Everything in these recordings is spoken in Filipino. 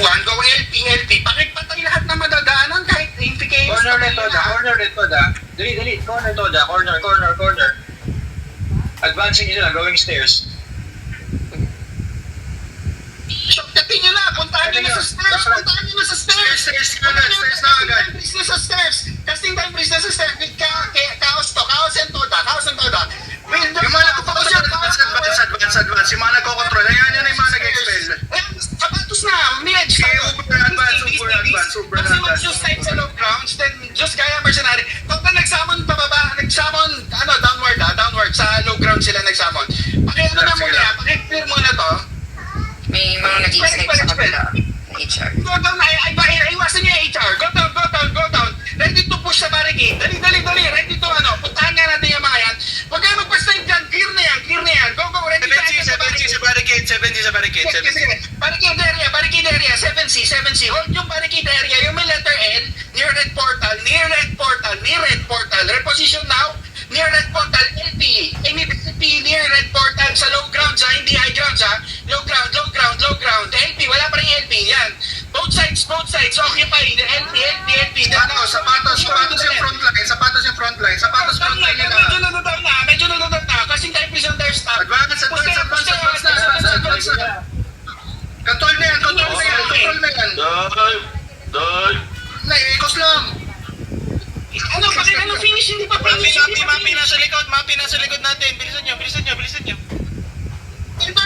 2-1, go LP. Pakipatay lahat na madadaanan kahit hindi kayo. Corner red Toda. Dali. Corner Toda. Corner. Advancing nyo lang, going stairs. Shortcutin nyo na, puntahan nyo na sa stairs. Stairs na agad. Casting time freeze na sa stairs. Chaos and Toda. Yung mga advance. Yung mga nagkocontrol. Ayan yun yung mga nag-expel. Sapatos na, mid. Super Kasi advance. mag-just time sa low grounds, then just kaya mercenary. Toda nagsamon pababa, downward, sa low ground sila nagsamon. Pakiano na muna, pakiclear muna to. May mga nag-i-snipe sa kabila. HR. Go down na, iwasan niyo yung HR. Go down. Ready to push sa barricade. Dali. Ready to puntahan nga natin yung mga yan. Huwag kayo mag-percent dyan. Clear na yan. Go. Ready to enter sa barricade. 70 sa barricade. Sige. Barricade area. 7C. Hold yung barricade area. Yung may letter L, near red portal. Reposition now. Near red portal, LP. near red portal sa low ground ha, hindi high ground ha. Low ground. LP, wala pa rin LP. Yan. Both sides, occupy. LP. Sapatos yung front line. Medyo nadodown na. Kasi tayo prisoner stop. Advance na. Control na yan. Ikos lang. Finish, hindi pa finish. Mapi nasa likod natin. Bilisan nyo. Enter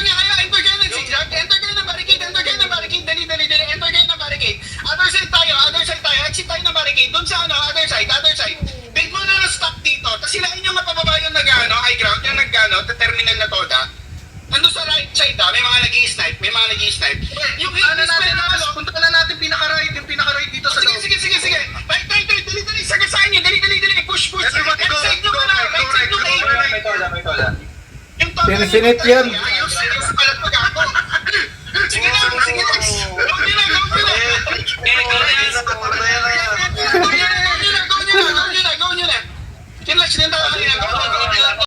kayo ng zigzag. Enter kayo ng barricade. Dali. Enter kayo ng barricade. Other side tayo. Exit tayo ng barricade. Doon sa other side. Build mo na stop dito. Tapos silain yung mapababa yung high ground, yung terminal na Toda. Nandun sa right side may mga nag-i-snipe. Yung punta na natin pinaka-right dito sa loob. Sige. Right. Dali. Sagasaan nyo. Dali. Push. Everybody go. Right side nyo. May Toda. Yung Toda. Pinisinit yan. Ayos